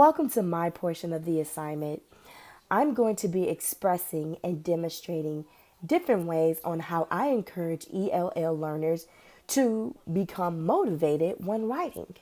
Welcome to my portion of the assignment. I'm going to be expressing and demonstrating different ways on how I encourage ELL learners to become motivated when writing.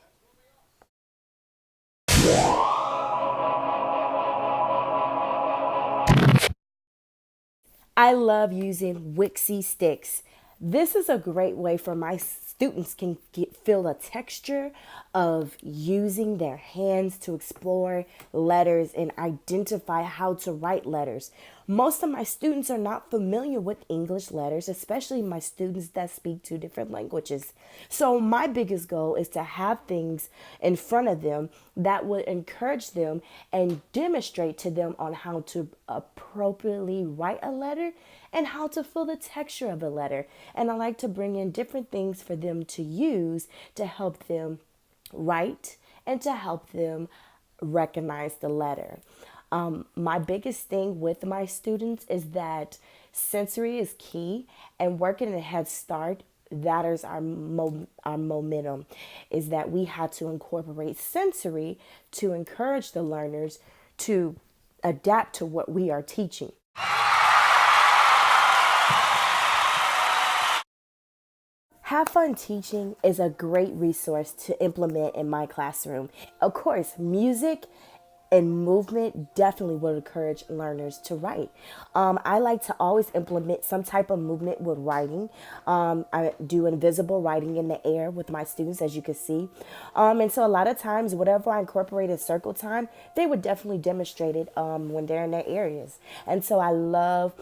I love using Wixie sticks. This is a great way for my students can feel the texture of using their hands to explore letters and identify how to write letters. Most of my students are not familiar with English letters, especially my students that speak two different languages. So my biggest goal is to have things in front of them that would encourage them and demonstrate to them on how to appropriately write a letter and how to feel the texture of a letter. And I like to bring in different things for them to use to help them write and to help them recognize the letter. My biggest thing with my students is that sensory is key, and working a head start, that is our momentum, is that we had to incorporate sensory to encourage the learners to adapt to what we are teaching. Have Fun Teaching is a great resource to implement in my classroom. Of course, music and movement definitely would encourage learners to write. I like to always implement some type of movement with writing. I do invisible writing in the air with my students, as you can see. And so a lot of times, whatever I incorporate in circle time, they would definitely demonstrate it when they're in their areas. And so I love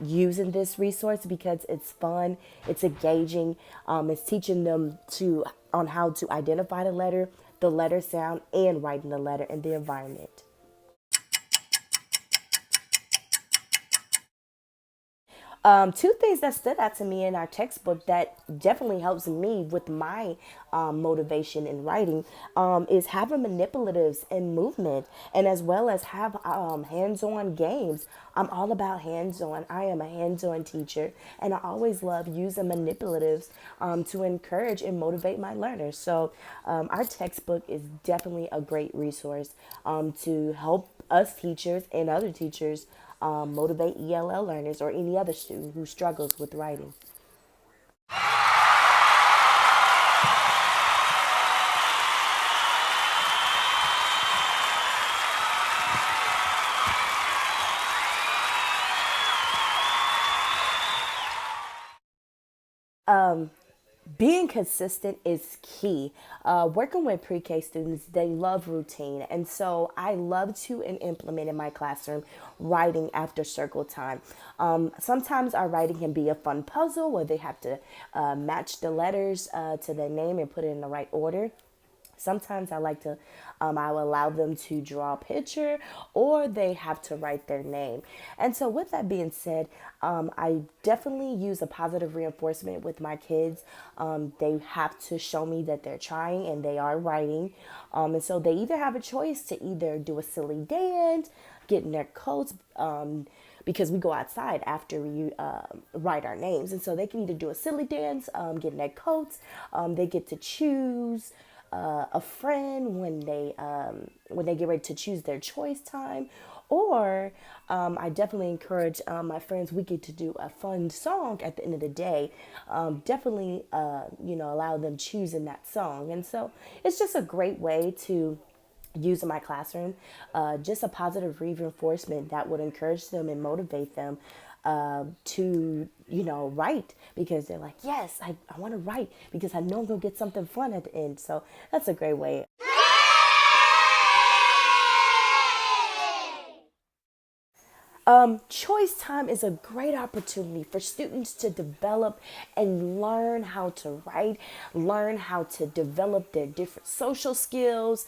using this resource because it's fun, it's engaging, it's teaching them to on how to identify the letter sound, and writing the letter in the environment. Two things that stood out to me in our textbook that definitely helps me with my motivation in writing is having manipulatives and movement, and as well as have hands-on games. I'm all about hands-on. I am a hands-on teacher, and I always love using manipulatives to encourage and motivate my learners. So our textbook is definitely a great resource to help us teachers and other teachers motivate ELL learners or any other student who struggles with writing. Being consistent is key. Working with pre-K students, they love routine, and so I love to implement in my classroom writing after circle time. Sometimes our writing can be a fun puzzle where they have to match the letters to their name and put it in the right order. Sometimes I will allow them to draw a picture or they have to write their name. And so, with that being said, I definitely use a positive reinforcement with my kids. They have to show me that they're trying and they are writing. And so, they either have a choice to either do a silly dance, get in their coats, because we go outside after we write our names. And so they can either do a silly dance, get in their coats, they get to choose a friend when they get ready to choose their choice time, or I definitely encourage my friends. We get to do a fun song at the end of the day. Definitely, allow them choosing that song, and so it's just a great way to use in my classroom, just a positive reinforcement that would encourage them and motivate them to, write because they're like, yes, I want to write because I know I'm going to get something fun at the end. So that's a great way. Choice time is a great opportunity for students to develop and learn how to write, learn how to develop their different social skills,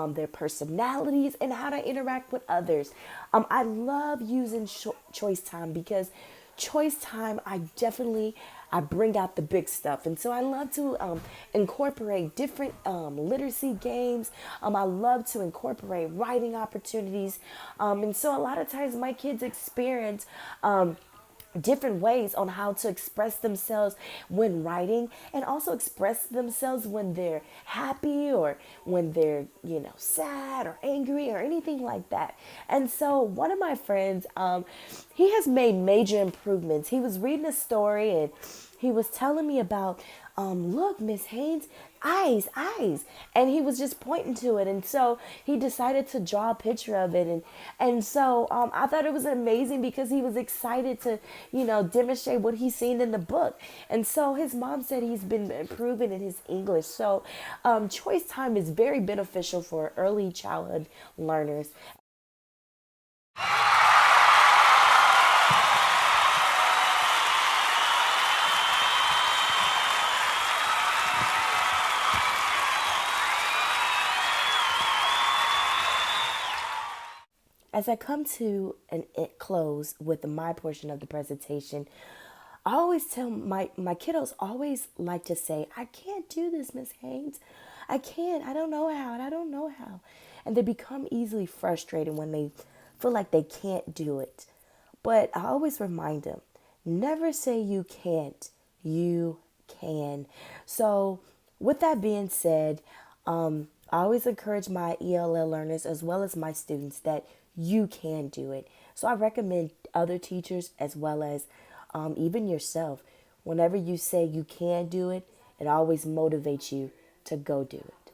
their personalities, and how to interact with others. I love using choice time because choice time, I bring out the big stuff, and so I love to incorporate different literacy games. I love to incorporate writing opportunities, and so a lot of times my kids experience different ways on how to express themselves when writing, and also express themselves when they're happy or when they're, sad or angry or anything like that. And so one of my friends, he has made major improvements. He was reading a story and he was telling me about, look, Miss Haynes, eyes, eyes. And he was just pointing to it. And so he decided to draw a picture of it. And so I thought it was amazing because he was excited to, demonstrate what he's seen in the book. And so his mom said he's been improving in his English. So choice time is very beneficial for early childhood learners. As I come to an close with my portion of the presentation, I always tell my kiddos always like to say, I can't do this, Miss Haynes. I can't. I don't know how. And I don't know how. And they become easily frustrated when they feel like they can't do it. But I always remind them, never say you can't. You can. So, with that being said, I always encourage my ELL learners as well as my students that you can do it. So I recommend other teachers as well as even yourself. Whenever you say you can do it, it always motivates you to go do it.